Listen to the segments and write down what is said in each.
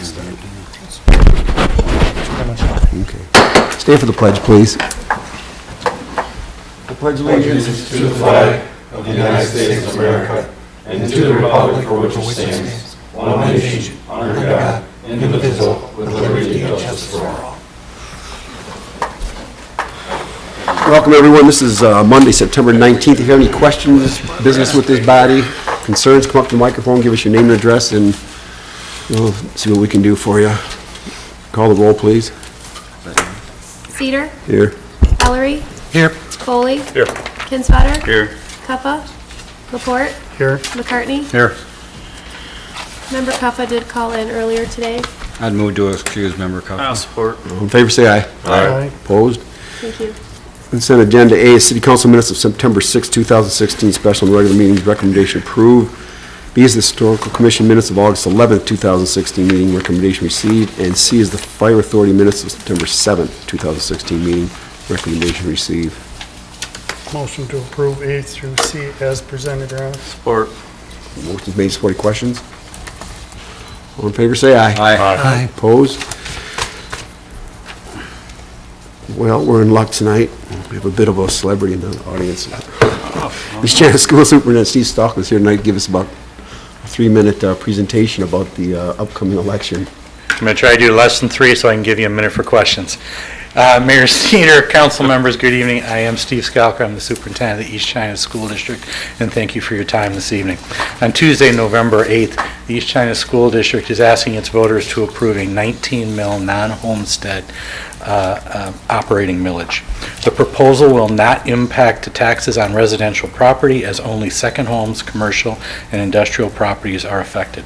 start. Okay. Stand for the pledge, please. I pledge Allegiance to the flag of the United States of America and to the republic for which it stands, one nation, under God, indivisible, with liberty and justice for all. Welcome, everyone. This is Monday, September 19th. If you have any questions, business with this body, concerns, come up to the microphone, give us your name and address, and we'll see what we can do for you. Call the roll, please. Cedar. Here. Ellery. Here. Foley. Here. Kinsfater. Here. Cuppa. Laporte. Here. McCartney. Here. Member Cuppa did call in earlier today. I'd move to excuse member Cuff. I'll support. All in favor, say aye. Aye. Opposed? Thank you. Consent agenda A is City Council minutes of September 6, 2016, special and regular meetings, recommendation approved. B is the Historical Commission minutes of August 11, 2016 meeting, recommendation received. And C is the Fire Authority minutes of September 7, 2016 meeting, recommendation received. Motion to approve A through C as presented, Your Honor. Support. Motion's made, supported. Questions? All in favor, say aye. Aye. Opposed? Well, we're in luck tonight. We have a bit of a celebrity in the audience. East China School Superintendent Steve Stock is here tonight to give us about a 3-minute presentation about the upcoming election. I'm going to try to do less than 3 so I can give you a minute for questions. Mayor Cedar, council members, good evening. I am Steve Scalker. I'm the superintendent of the East China School District, and thank you for your time this evening. On Tuesday, November 8th, the East China School District is asking its voters to approve a 19 mil non-homestead operating millage. The proposal will not impact the taxes on residential property, as only second homes, commercial, and industrial properties are affected.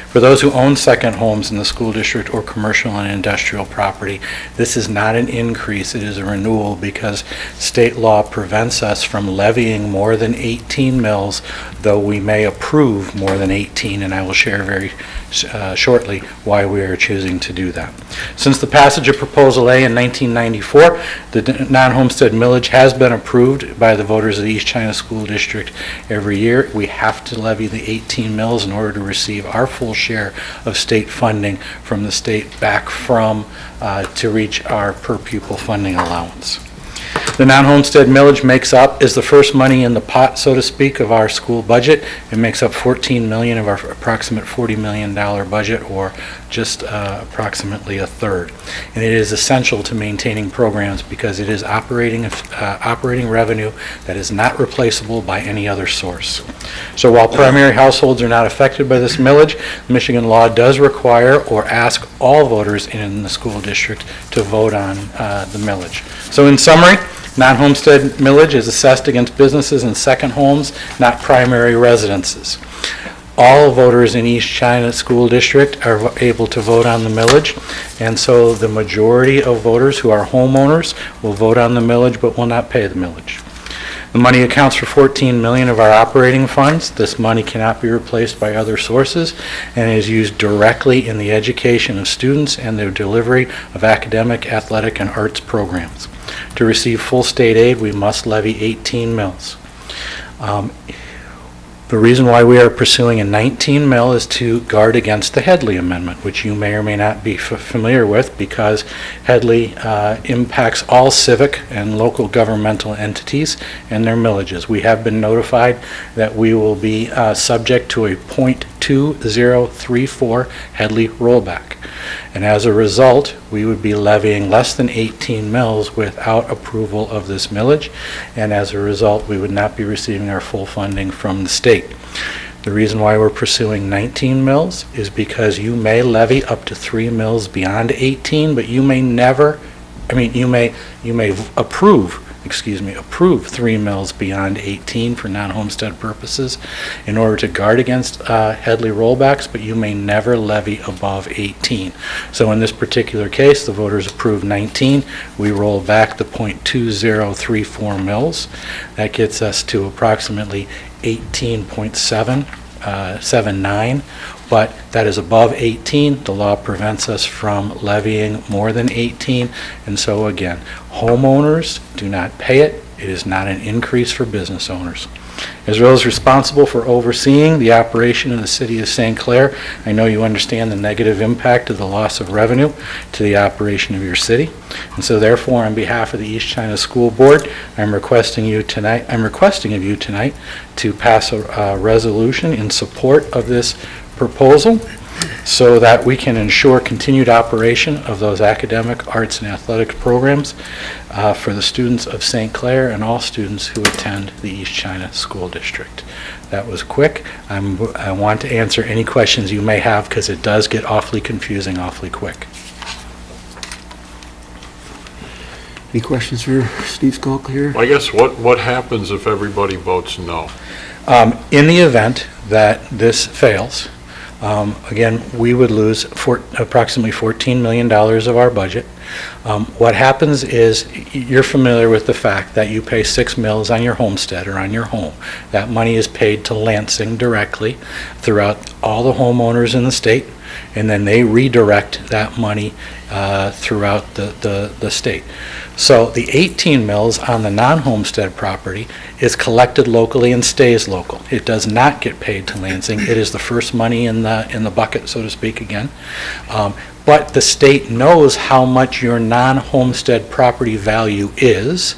For those who own second homes in the school district or commercial and industrial property, this is not an increase, it is a renewal, because state law prevents us from levying more than 18 mills, though we may approve more than 18, and I will share very shortly why we are choosing to do that. Since the passage of Proposal A in 1994, the non-homestead millage has been approved by the voters of the East China School District every year. We have to levy the 18 mills in order to receive our full share of state funding from the state back from to reach our per pupil funding allowance. The non-homestead millage is the first money in the pot, so to speak, of our school budget. It makes up $14 million of our approximate $40 million budget, or just approximately a third. And it is essential to maintaining programs because it is operating revenue that is not replaceable by any other source. So while primary households are not affected by this millage, Michigan law does require or ask all voters in the school district to vote on the millage. So in summary, non-homestead millage is assessed against businesses and second homes, not primary residences. All voters in East China School District are able to vote on the millage, and so the majority of voters who are homeowners will vote on the millage but will not pay the millage. The money accounts for $14 million of our operating funds. This money cannot be replaced by other sources and is used directly in the education of students and their delivery of academic, athletic, and arts programs. To receive full state aid, we must levy 18 mills. The reason why we are pursuing a 19 mil is to guard against the Headley Amendment, which you may or may not be familiar with, because Headley impacts all civic and local governmental entities and their millages. We have been notified that we will be subject to a .2034 Headley rollback. And as a result, we would be levying less than 18 mills without approval of this millage, and as a result, we would not be receiving our full funding from the state. The reason why we're pursuing 19 mills is because you may levy up to 3 mills beyond 18, but you may approve 3 mills beyond 18 for non-homestead purposes in order to guard against Headley rollbacks, but you may never levy above 18. So in this particular case, the voters approved 19. We roll back the .2034 mills. That gets us to approximately 18.779. But that is above 18. The law prevents us from levying more than 18. And so again, homeowners do not pay it. It is not an increase for business owners. As well as responsible for overseeing the operation of the city of St. Clair, I know you understand the negative impact of the loss of revenue to the operation of your city. And so therefore, on behalf of the East China School Board, I'm requesting of you tonight to pass a resolution in support of this proposal so that we can ensure continued operation of those academic, arts, and athletic programs for the students of St. Clair and all students who attend the East China School District. That was quick. I want to answer any questions you may have because it does get awfully confusing awfully quick. Any questions for Steve Sept? I guess what happens if everybody votes no? In the event that this fails, again, we would lose approximately $14 million of our budget. What happens is, you're familiar with the fact that you pay 6 mills on your homestead or on your home. That money is paid to Lansing directly throughout all the homeowners in the state, and then they redirect that money throughout the state. So the 18 mills on the non-homestead property is collected locally and stays local. It does not get paid to Lansing. It is the first money in the bucket, so to speak, again. But the state knows how much your non-homestead property value is.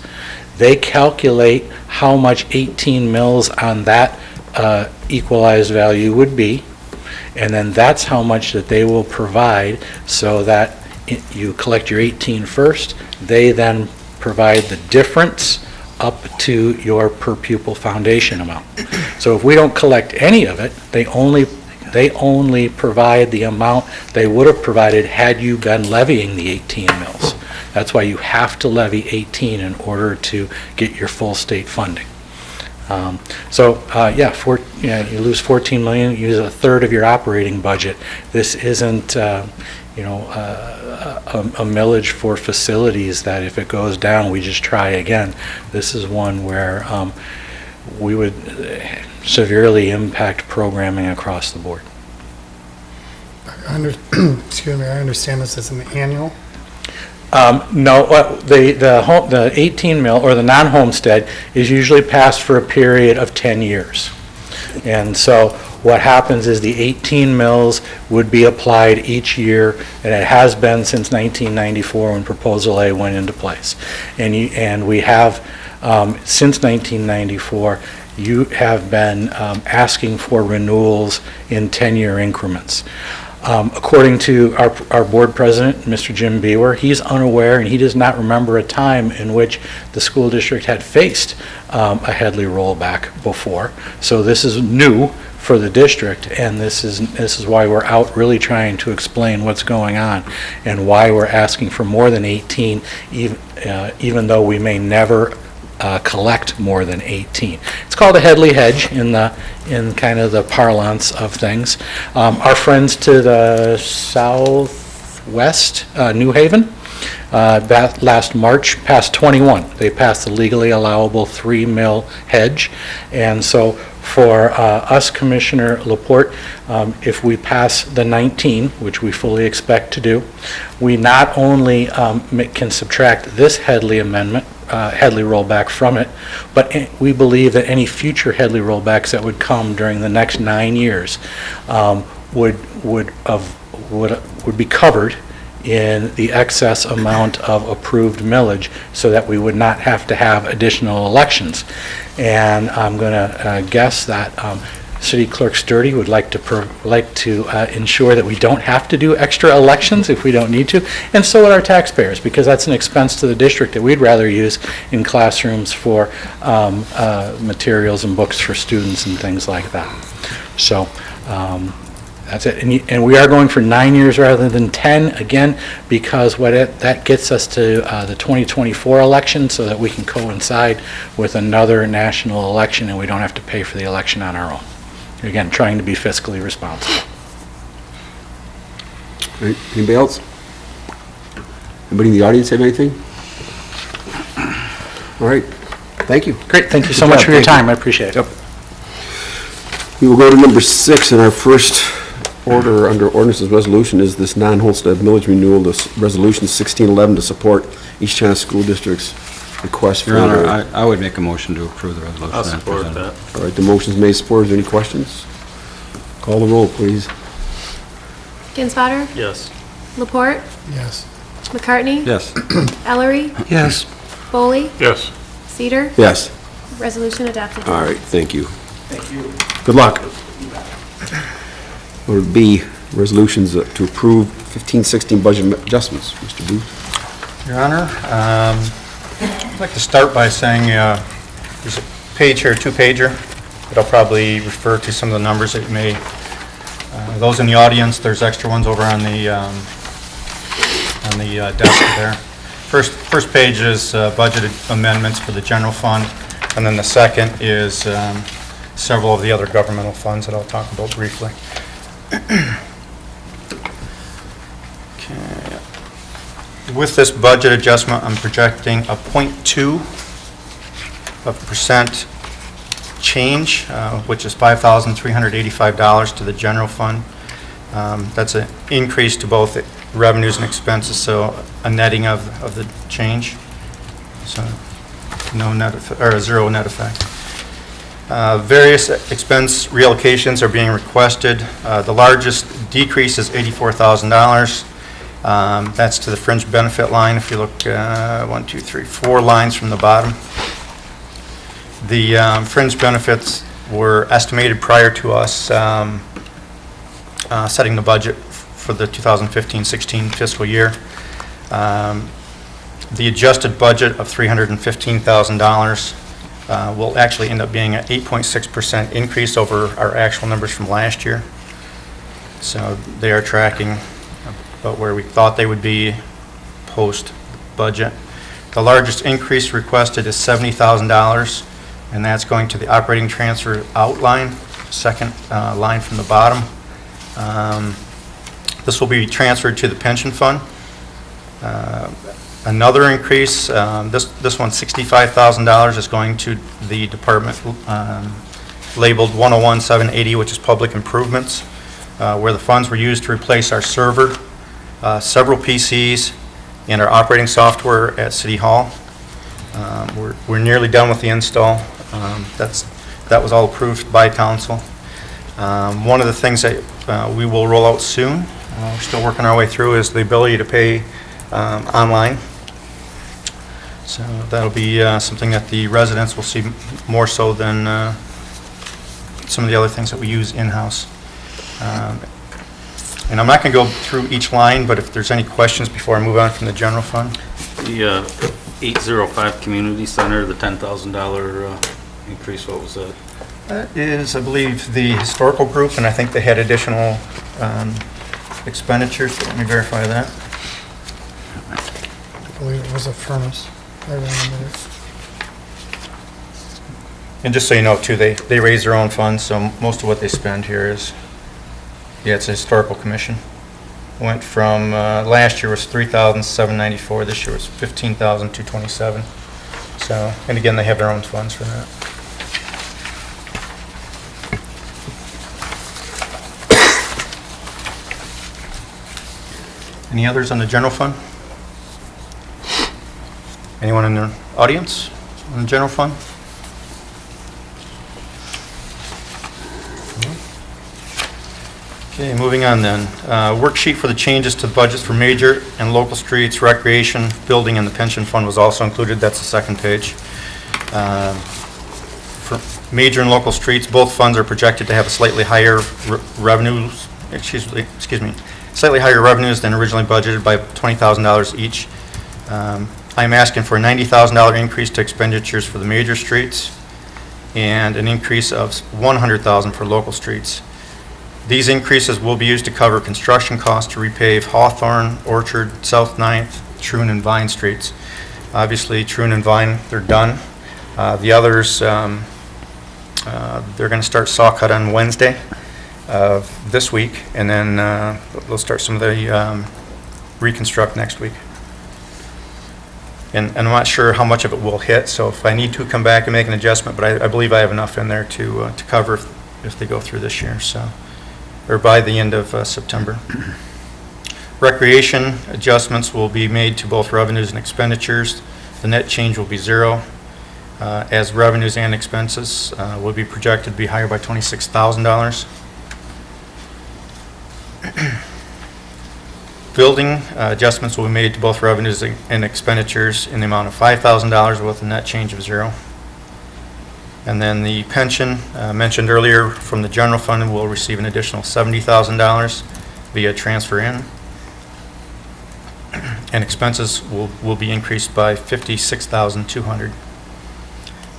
They calculate how much 18 mills on that equalized value would be, and then that's how much that they will provide so that you collect your 18 first. They then provide the difference up to your per pupil foundation amount. So if we don't collect any of it, they only provide the amount they would have provided had you been levying the 18 mills. That's why you have to levy 18 in order to get your full state funding. You lose $14 million, you use a third of your operating budget. This isn't, a millage for facilities that if it goes down, we just try again. This is one where we would severely impact programming across the board. Excuse me, I understand this as an annual. No, the 18 mil or the non-homestead is usually passed for a period of 10 years. And so what happens is the 18 mills would be applied each year, and it has been since 1994 when Proposal A went into place. And we have, since 1994, you have been asking for renewals in 10-year increments. According to our board president, Mr. Jim Bewer, he's unaware and he does not remember a time in which the school district had faced a Headley rollback before. So this is new for the district, and this is why we're out really trying to explain what's going on and why we're asking for more than 18, even though we may never collect more than 18. It's called a Headley hedge in kind of the parlance of things. Our friends to the southwest, New Haven, last March passed 21. They passed the legally allowable 3 mil hedge, and so for us, Commissioner Laporte, if we pass the 19, which we fully expect to do, we not only can subtract this Headley amendment, Headley rollback from it, but we believe that any future Headley rollbacks that would come during the next 9 years would be covered in the excess amount of approved millage, so that we would not have to have additional elections. And I'm going to guess that City Clerk Sturdy would like to ensure that we don't have to do extra elections if we don't need to, and so would our taxpayers, because that's an expense to the district that we'd rather use in classrooms for materials and books for students and things like that. So that's it. And we are going for 9 years rather than 10, again, because that gets us to the 2024 election, so that we can coincide with another national election and we don't have to pay for the election on our own. Again, trying to be fiscally responsible. All right, anybody else? Anybody in the audience have anything? All right, thank you. Great, thank you so Good much job. for your Thank time. I appreciate it. Yep. We will go to number 6, and our first order under ordinances resolution is this non-homestead millage renewal, this resolution 1611 to support East China School District's request for... Your Honor, I would make a motion to approve the resolution. I'll as support presented. that. All right, the motion's made, support. Is there any questions? Call the roll, please. Kinsfater, Yes. Laporte, Yes. McCartney, Yes. Ellery, Yes. Foley, Yes. Cedar. Yes. Resolution adopted. All right, thank you. Thank you. Good luck. Order B, resolutions to approve 15-16 budget adjustments. Mr. Booth? Your Honor, I'd like to start by saying there's a page here, two-pager, that'll probably refer to some of the numbers that you may, those in the audience, there's extra ones over on the desk there. First page is budget amendments for the general fund, and then the second is several of the other governmental funds that I'll talk about briefly. Okay. With this budget adjustment, I'm projecting a 0.2% change, which is $5,385 to the general fund. That's an increase to both revenues and expenses, so a netting of the change. So no net or zero net effect. Various expense reallocations are being requested. The largest decrease is $84,000. That's to the fringe benefit line. If you look 1, 2, 3, 4 lines from the bottom. The fringe benefits were estimated prior to us setting the budget for the 2015-16 fiscal year. The adjusted budget of $315,000 will actually end up being an 8.6% increase over our actual numbers from last year. So they are tracking about where we thought they would be post-budget. The largest increase requested is $70,000, and that's going to the operating transfer outline, second line from the bottom. This will be transferred to the pension fund. Another increase, this one, $65,000, is going to the department labeled 101-780, which is public improvements, where the funds were used to replace our server, several PCs, and our operating software at City Hall. We're nearly done with the install. That was all approved by council. One of the things that we will roll out soon, we're still working our way through, is the ability to pay online. So that'll be something that the residents will see more so than some of the other things that we use in-house. And I'm not going to go through each line, but if there's any questions before I move on from the general fund. The 805 Community Center, the $10,000 increase, what was that? That is, I believe, the historical group, and I think they had additional expenditures. Let me verify that. I believe it was a furnace. I remember it. And just so you know, too, they raise their own funds, so most of what they spend here is, yeah, it's a historical commission. Went from, last year was $3,794, this year was $15,227. So, and again, they have their own funds for that. Any others on the general fund? Anyone in the audience on the general fund? Okay, moving on then. Worksheet for the changes to budgets for major and local streets, recreation, building, and the pension fund was also included. That's the second page. For major and local streets, both funds are projected to have slightly higher revenues, slightly higher revenues than originally budgeted by $20,000 each. I'm asking for a $90,000 increase to expenditures for the major streets and an increase of $100,000 for local streets. These increases will be used to cover construction costs to repave Hawthorne, Orchard, South 9th, Troon, and Vine streets. Obviously, Troon and Vine, they're done. The others, they're going to start saw cut on Wednesday of this week, and then they'll start some of the reconstruct next week. And I'm not sure how much of it will hit, so if I need to come back and make an adjustment, but I believe I have enough in there to cover if they go through this year, so, or by the end of September. Recreation adjustments will be made to both revenues and expenditures. The net change will be zero, as revenues and expenses will be projected to be higher by $26,000. Building adjustments will be made to both revenues and expenditures in the amount of $5,000 with a net change of zero. And then the pension mentioned earlier from the general fund will receive an additional $70,000 via transfer in. And expenses will be increased by $56,200.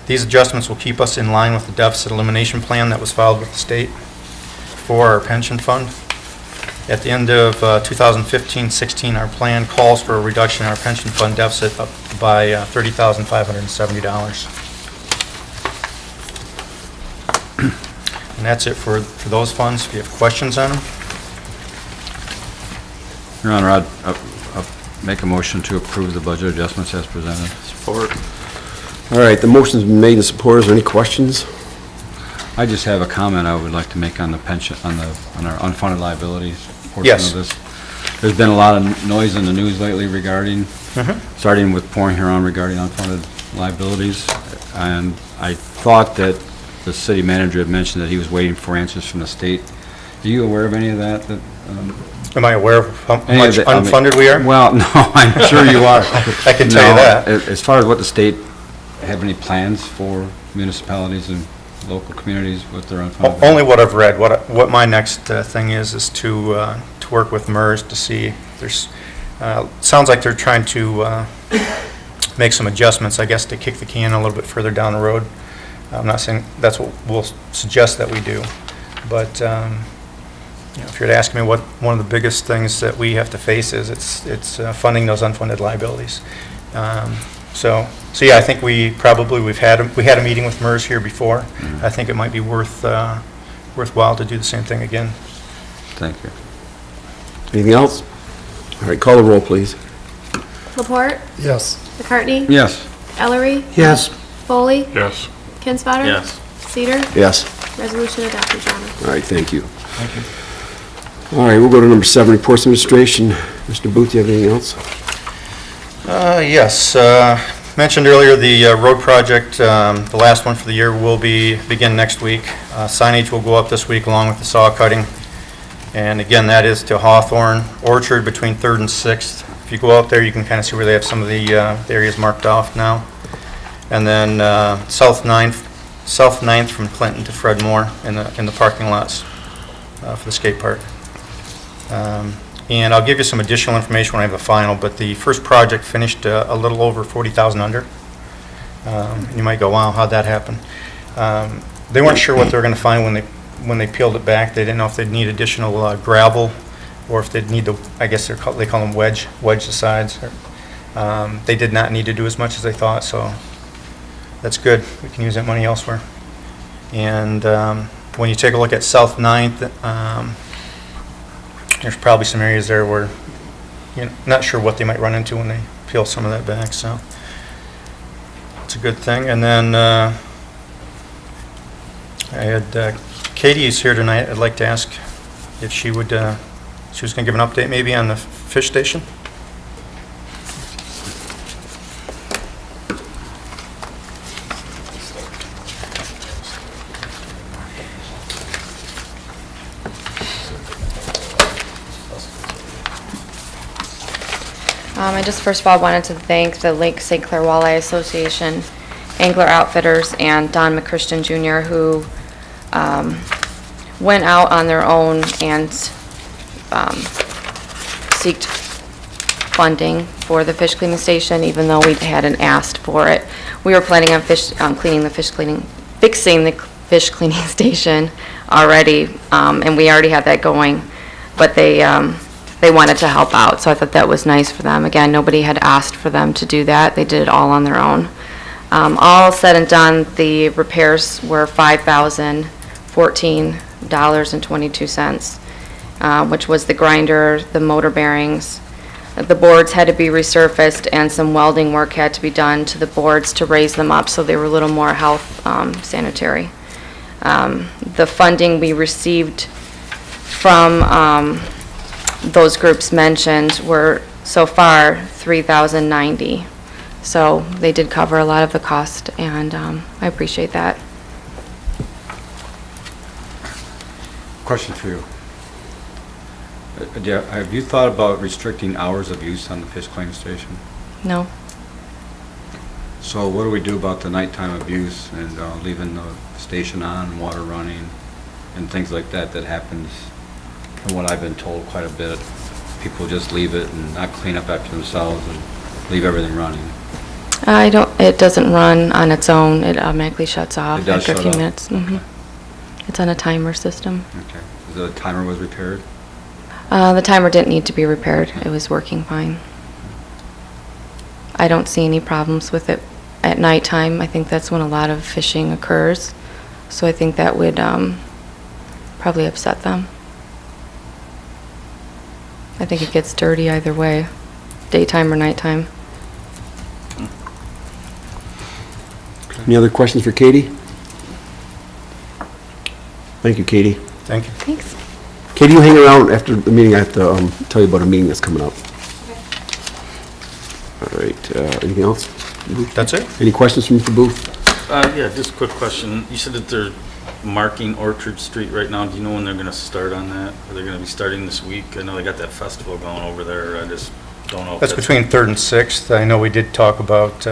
These adjustments will keep us in line with the deficit elimination plan that was filed with the state for our pension fund. At the end of 2015-16, our plan calls for a reduction in our pension fund deficit up by $30,570. And that's it for those funds. If you have questions on them. Your Honor, I'll make a motion to approve the budget adjustments as presented. Support. All right, the motion's been made and supported. Is there any questions? I just have a comment I would like to make on the pension, on our unfunded liabilities portion Yes. of this. There's been a lot of noise in the news lately regarding, starting with Port Huron regarding unfunded liabilities, and I thought that the city manager had mentioned that he was waiting for answers from the state. Are you aware of any of that? Am I aware of how Any of much the- I mean- unfunded we are? Well, no, I'm sure you are. I can tell you No, that. As far as what the state, have any plans for municipalities and local communities with their unfunded? Only what I've read. What my next thing is to work with MERS to see if there's, sounds like they're trying to make some adjustments, I guess, to kick the can a little bit further down the road. I'm not saying that's what we'll suggest that we do, but you know, if you're to ask me what one of the biggest things that we have to face is, it's funding those unfunded liabilities. So yeah, I think we had a meeting with MERS here before. I think it might be worthwhile to do the same thing again. Thank you. Anything else? All right, call the roll, please. Laporte, Yes. McCartney, Yes. Ellery, Yes. Foley, Yes. Kinsfater. Yes. Cedar. Yes. Resolution adopted, Your Honor. All right, thank you. Thank you. All right, we'll go to number 7, reports of administration. Mr. Booth, do you have anything else? Yes, mentioned earlier the road project, the last one for the year will begin next week. Signage will go up this week along with the saw cutting. And again, that is to Hawthorne Orchard between 3rd and 6th. If you go out there, you can kind of see where they have some of the areas marked off now. And then South 9th from Clinton to Fred Moore in the parking lots for the skate park. And I'll give you some additional information when I have the final, but the first project finished a little over 40,000 under. And you might go, wow, how'd that happen? They weren't sure what they were going to find when they peeled it back. They didn't know if they'd need additional gravel or if they'd need to, I guess they call them wedge the sides. They did not need to do as much as they thought, so that's good. We can use that money elsewhere. And when you take a look at South 9th, there's probably some areas there where you're not sure what they might run into when they peel some of that back, so it's a good thing. And then I had Katie is here tonight. I'd like to ask if she was going to give an update maybe on the fish station. I just first of all wanted to thank the Lake St. Clair Walleye Association, Angler Outfitters, and Don McChristian Jr., who went out on their own and seeked funding for the fish cleaning station, even though we hadn't asked for it. We were planning on fixing the fish cleaning station already, and we already had that going, but they wanted to help out, so I thought that was nice for them. Again, nobody had asked for them to do that. They did it all on their own. All said and done, the repairs were $5,014.22, which was the grinder, the motor bearings. The boards had to be resurfaced, and some welding work had to be done to the boards to raise them up so they were a little more health sanitary. The funding we received from those groups mentioned were so far $3,090. So they did cover a lot of the cost, and I appreciate that. Question for you. Have you thought about restricting hours of use on the fish claim station? No? So what do we do about the nighttime abuse and leaving the station on, water running, and things like that that happens, from what I've been told quite a bit? People just leave it and not clean up after themselves and leave everything running. It doesn't run on its own. It automatically shuts off It does after a shut few off? minutes. Okay. It's on a timer system. Okay. The timer was repaired? The timer didn't need to be repaired. It was working fine. I don't see any problems with it at nighttime. I think that's when a lot of fishing occurs. So I think that would probably upset them. I think it gets dirty either way, daytime or nighttime. Any other questions for Katie? Thank you, Katie. Thank you. Thanks. Katie, you hang around after the meeting. I have to tell you about a meeting that's coming up. All right, anything else? That's it. Any questions from Mr. Booth? Yeah, just a quick question. You said that they're marking Orchard Street right now. Do you know when they're gonna start on that? Are they gonna be starting this week? I know they got that festival going over there. I just don't know if That's between 3rd and 6th. I know we did talk about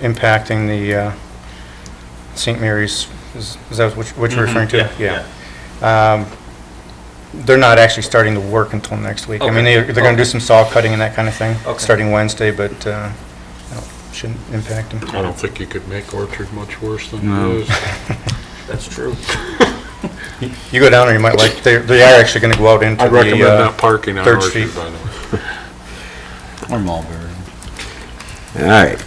impacting the St. Mary's, is that what you're referring to? Yeah. They're not actually starting to work until next week. I mean, Okay. they're going to do some saw cutting and that kind of thing, Okay. starting Wednesday, but shouldn't impact them. I don't think you could make Orchard much worse than No. it is. That's true. You go down there, you might like, they are actually going to go out into I recommend the not parking on 3rd Orchard, Street. by the way. Or Mulberry? All right.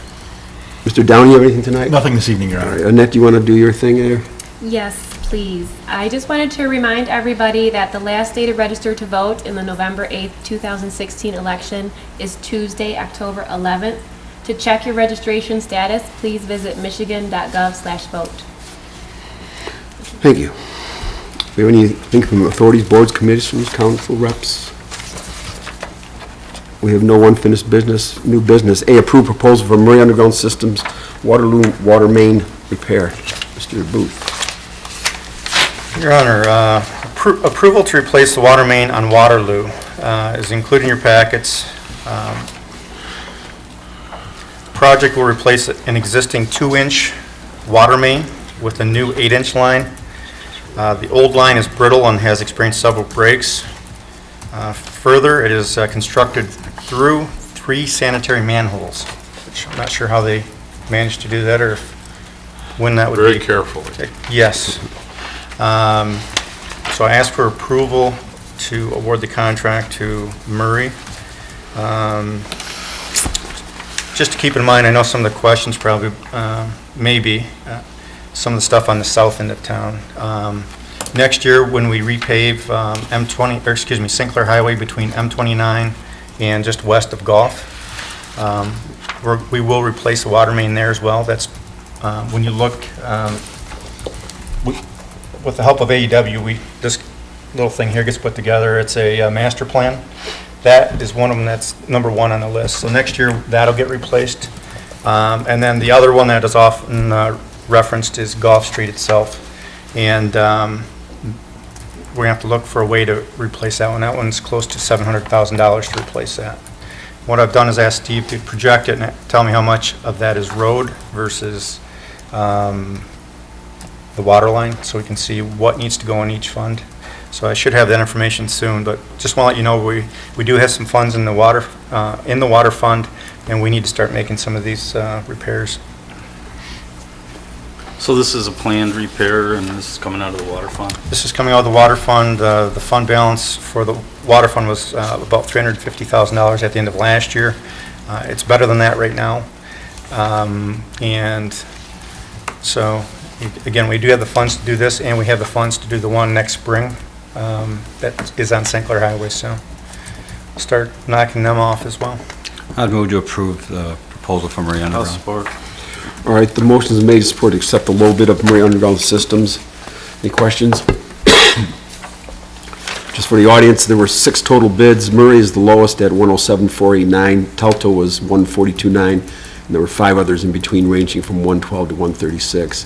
Mr. Downey, you have anything tonight? Nothing this evening, Your All Honor. right, Annette, do you want to do your thing there? Yes, please. I just wanted to remind everybody that the last day to register to vote in the November 8th, 2016 election is Tuesday, October 11th. To check your registration status, please visit michigan.gov/vote. Thank you. Do we have anything from authorities, boards, commissions, council reps? We have no unfinished business, new business. A, approve proposal for Murray Underground Systems Waterloo water main repair. Mr. Booth. Your Honor, approval to replace the water main on Waterloo is included in your packets. Project will replace an existing 2-inch water main with a new 8-inch line. The old line is brittle and has experienced several breaks. Further, it is constructed through 3 sanitary manholes, which I'm not sure how they managed to do that or when that would be. Very carefully. Yes. So I asked for approval to award the contract to Murray. Just to keep in mind, I know some of the questions probably maybe some of the stuff on the south end of town. Next year, when we repave St. Clair Highway between M29 and just west of Gulf, we will replace the water main there as well. That's when you look. With the help of AEW, this little thing here gets put together. It's a master plan. That is one of them that's number 1 on the list. So next year, that'll get replaced. And then the other one that is often referenced is Gulf Street itself. And we're going to have to look for a way to replace that one. That one's close to $700,000 to replace that. What I've done is ask Steve to project it and tell me how much of that is road versus the water line, so we can see what needs to go in each fund. So I should have that information soon, but just want to let you know we do have some funds in the water fund, and we need to start making some of these repairs. So this is a planned repair, and this is coming out of the water fund? This is coming out of the water fund. The fund balance for the water fund was about $350,000 at the end of last year. It's better than that right now. And so, again, we do have the funds to do this, and we have the funds to do the one next spring that is on St. Clair Highway, so we'll start knocking them off as well. I'd move to approve the proposal from Murray I'll Underground. support. All right, the motion is made to support to accept the low bid of Murray Underground Systems. Any questions? Just for the audience, there were 6 total bids. Murray is the lowest at $107,489. Telto was $142,900. And there were 5 others in between ranging from 112 to 136.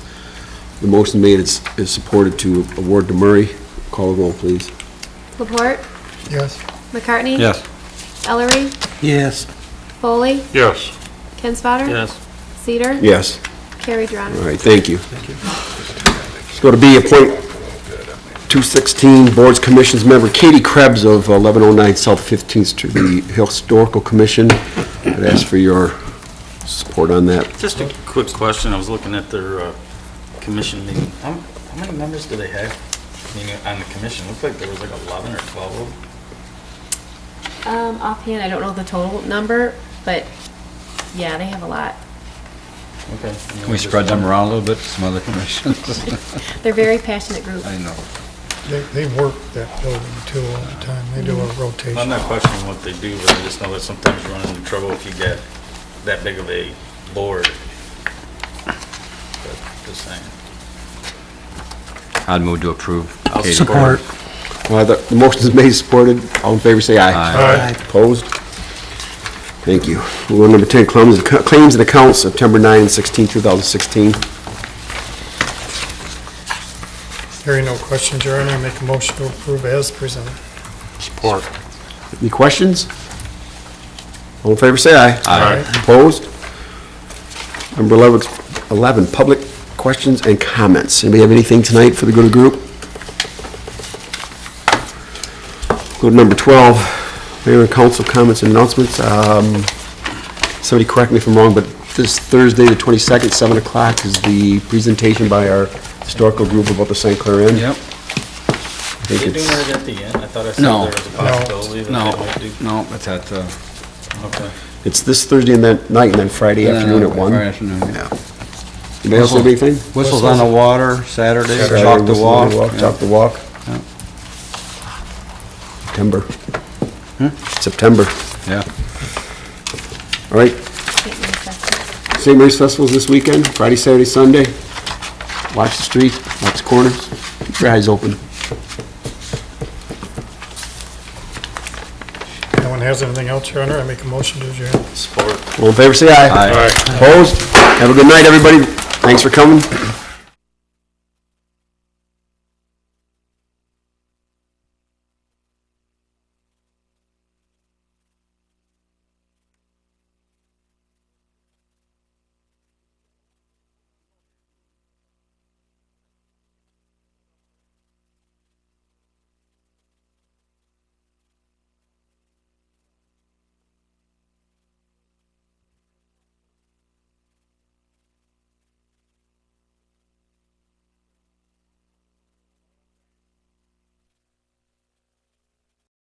The motion made is supported to award to Murray. Call the roll, please. Laporte, Yes. McCartney? Yes. Ellery? Yes. Foley? Yes. Kinsfater? Yes. Cedar? Yes. Carried, Your Honor. All right, thank you. Let's go to B, appoint 216 Boards Commissions member Katie Krebs of 1109 South 15th to the Historical Commission. I'd ask for your support on that. Just a quick question. I was looking at their commission meeting. How many members do they have on the commission? Looks like there was like 11 or 12 of them. Offhand, I don't know the total number, but yeah, they have a lot. Okay. Can we spread them around a little bit, some other commissions? They're a very passionate group. I know. They work that building too all the time. They do a rotation. I'm not questioning what they do, but I just know that sometimes you run into trouble if you get that big of a board. But just saying. I'd move to approve. I'll Katie. support. The motion is made, supported. All in favor, say aye. Aye. Opposed? Thank you. We'll go to number 10, claims and accounts, September 9 and 16, 2016. Hearing no questions, Your Honor, I make a motion to approve as presented. Support. Any questions? All in favor, say aye. Aye. Opposed? Number 11, public questions and comments. Anybody have anything tonight for the good of the group? Go to number 12, Mayor and Council comments and announcements. Somebody correct me if I'm wrong, but this Thursday, the 22nd, 7 o'clock is the presentation by our historical group about the St.Clair Inn. Yep. I Are think they doing it's, it at the end? I thought I said No. there was a possibility that they might do. No, it's at, Okay. it's this Thursday and that night, and then Friday afternoon at 1. Friday afternoon. Yeah. Anybody else have anything? Whistles on the water, Saturday, Saturday, chalk the Whistles walk. on the Yeah. Chalk the walk. Yeah. September. September. Yeah. All right. St. Mary's Festival's this weekend, Friday, Saturday, Sunday. Watch the street, watch the corners, keep your eyes open. No one has anything else, Your Honor, I make a motion to adjourn. Support. All in favor, say aye. Aye. Opposed? Have a good night, everybody. Thanks for coming.